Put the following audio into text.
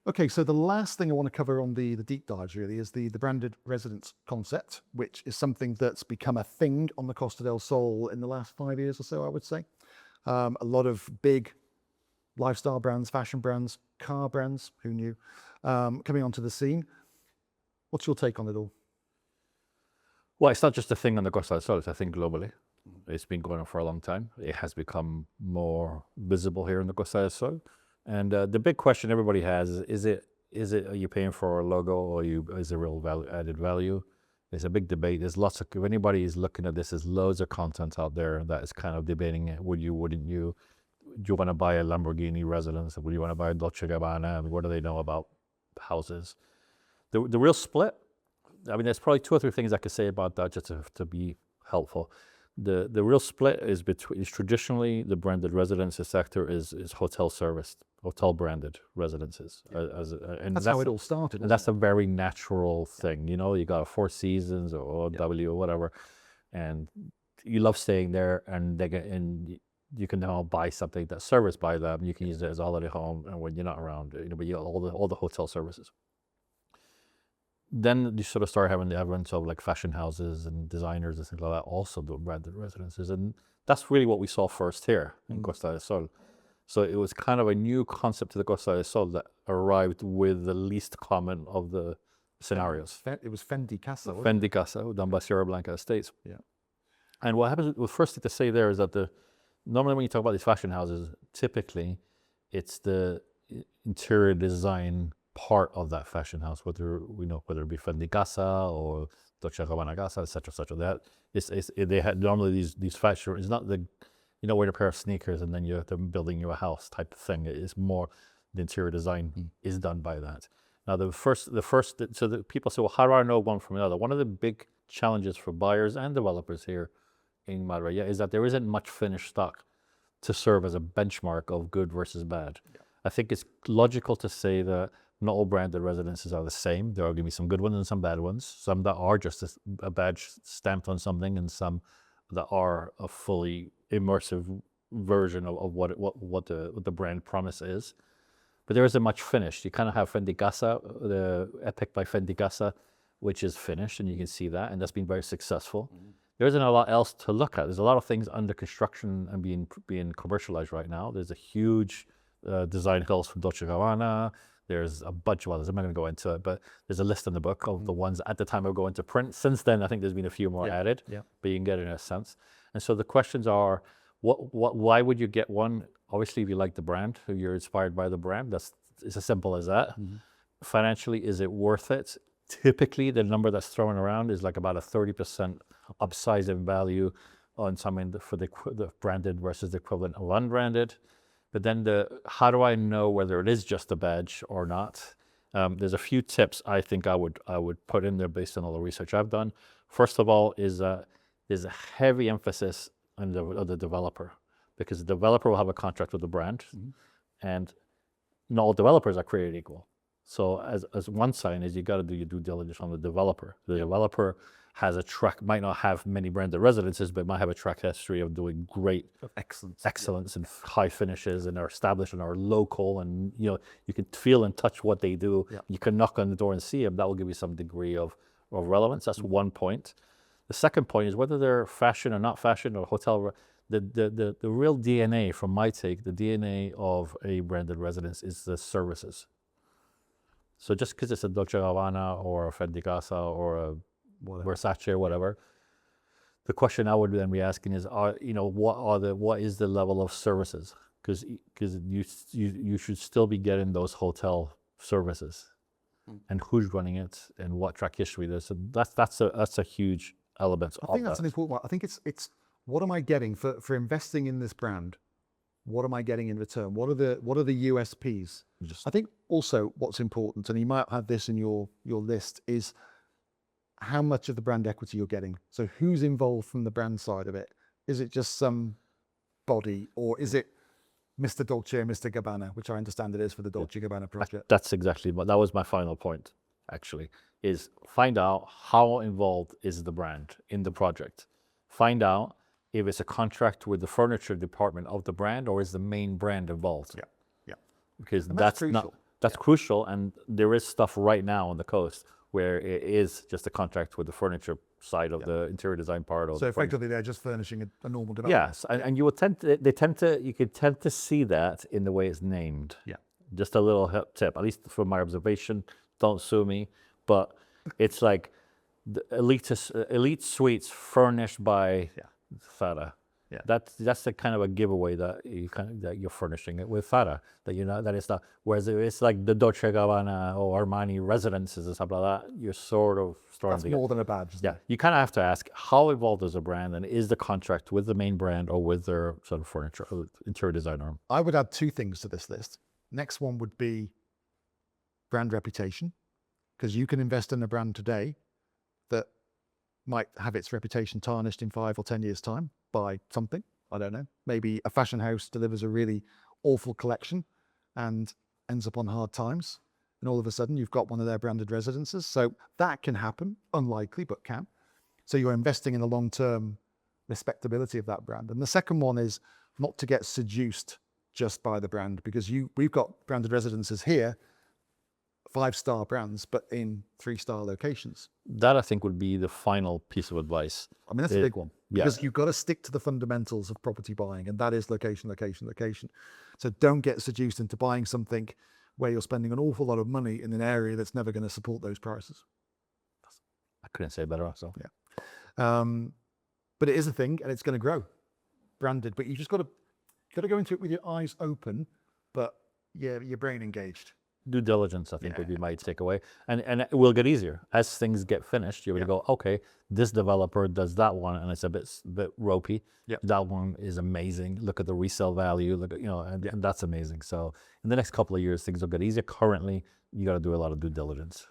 Okay, so the last thing I want to cover on the deep dives really is the branded residence concept, which is something that's become a thing on the Costa del Sol in the last 5 years or so, I would say. A lot of big lifestyle brands, fashion brands, car brands, who knew, coming onto the scene. What's your take on it all? Well, it's not just a thing on the Costa del Sol, I think globally. It's been going on for a long time. It has become more visible here in the Costa del Sol. And the big question everybody has is it are you paying for a logo or is it real added value? There's a big debate. There's lots of, if anybody is looking at this, there's loads of content out there that is kind of debating it. Would you, wouldn't you? Do you want to buy a Lamborghini residence? Would you want to buy a Dolce Gabbana? I mean, what do they know about houses? The real split, I mean, there's probably 2 or 3 things I could say about that just to be helpful. The real split is traditionally the branded residences sector is hotel serviced, hotel branded residences. And that's how it all started. And that's a very natural thing. You know, you got a Four Seasons or W or whatever, and you love staying there, and you can now buy something that's serviced by them. You can use it as a holiday home, and when you're not around, but you got all the hotel services. Then you sort of start having the advent of like fashion houses and designers and things like that also do branded residences. And that's really what we saw first here in Costa del Sol. So it was kind of a new concept to the Costa del Sol that arrived with the least common of the scenarios. It was Fendi Casa. Fendi Casa, done by Sierra Blanca Estates. Yeah. And what happens, the first thing to say there is that normally when you talk about these fashion houses, typically it's the interior design part of that fashion house, whether it be Fendi Casa or Dolce Gabbana Casa, etc. They had normally these fashion. It's not wearing a pair of sneakers and then they're building you a house type of thing. It's more the interior design is done by that. Now the first, so the people say, well, how do I know one from another? One of the big challenges for buyers and developers here in Marbella is that there isn't much finished stock to serve as a benchmark of good versus bad. Yeah. I think it's logical to say that not all branded residences are the same. There are going to be some good ones and some bad ones. Some that are just a badge stamped on something, and some that are a fully immersive version of what the brand promise is. But there isn't much finished. You kind of have Fendi Casa, the Epic by Fendi Casa, which is finished, and you can see that, and that's been very successful. Mm-hmm. There isn't a lot else to look at. There's a lot of things under construction and being commercialized right now. There's a huge design house from Dolce Gabbana. There's a bunch of others. I'm not going to go into it, but there's a list in the book of the ones at the time of going to print. Since then, I think there's been a few more added, but you can get it in a sense. And so the questions are, why would you get one? Obviously, if you like the brand, if you're inspired by the brand, it's as simple as that. Mm-hmm. Financially, is it worth it? Typically, the number that's thrown around is like about a 30% upsize in value on something for the branded versus the equivalent of unbranded. But then how do I know whether it is just a badge or not? There's a few tips I think I would put in there based on all the research I've done. First of all, there's a heavy emphasis on the developer, because the developer will have a contract with the brand, and not all developers are created equal. So as one sign is you got to do your due diligence on the developer. The developer has might not have many branded residences, but might have a track history of doing great excellence and high finishes, and are established and are local, and you can feel and touch what they do. Yeah. You can knock on the door and see them. That will give you some degree of relevance. That's one point. The second point is whether they're fashion or not fashion or hotel. The real DNA, from my take, the DNA of a branded residence is the services. So just because it's a Dolce Gabbana or a Fendi Casa or a Versace or whatever, the question I would then be asking is, what is the level of services? Because you should still be getting those hotel services, and who's running it and what track history there's. So that's a huge element. I think that's an important one. I think it's what am I getting for investing in this brand? What am I getting in return? What are the USPs? I think also what's important, and you might have this in your list, is how much of the brand equity you're getting. So who's involved from the brand side of it? Is it just some body, or is it Mr. Dolce and Mr. Gabbana, which I understand it is for the Dolce Gabbana project? That's exactly that was my final point, actually, is find out how involved is the brand in the project. Find out if it's a contract with the furniture department of the brand, or is the main brand involved. Yeah. Because That's crucial, and there is stuff right now on the coast where it is just a contract with the furniture side of the interior design part of So the furniture. effectively, they're just furnishing a normal development. Yes, and you would you could tend to see that in the way it's named. Yeah. Just a little tip, at least from my observation. Don't sue me, but it's like the elite suites furnished by Fata. Yeah. That's the kind of a giveaway that you're furnishing it with Fata. That that it's not. Whereas if it's like the Dolce Gabbana or Armani residences and stuff like that, you're sort of starting That's to get. more than a badge. Isn't Yeah, you kind of have to ask how involved is a brand, and is the contract with the main brand or with their sort of furniture or interior design arm? I would add 2 things to this list. Next one would be brand reputation, because you can invest in a brand today that might have its reputation tarnished in 5 or 10 years' time by something. I don't know. Maybe a fashion house delivers a really awful collection and ends up on hard times, and all of a sudden you've got one of their branded residences. So that can happen, unlikely, but can. So you're investing in the long-term respectability of that brand. And the second one is not to get seduced just by the brand, because we've got branded residences here, 5-star brands, but in 3-star locations. That I think would be the final piece of advice. I mean, that's a big one, yeah. because you've got to stick to the fundamentals of property buying, and that is location, location, location. So don't get seduced into buying something where you're spending an awful lot of money in an area that's never going to support those prices. I couldn't say it better also. Yeah. But it is a thing, and it's going to grow, branded. But you just got to go into it with your eyes open, but your brain engaged. Due diligence, I think, would be my takeaway, and it will get easier as things get finished. You're going to go, okay, this developer does that one, and it's a bit ropey. Yeah. That one is amazing. Look at the resale value. Look at and that's amazing. So in the next couple of years, things will get easier. Currently, you got to do a lot of due diligence.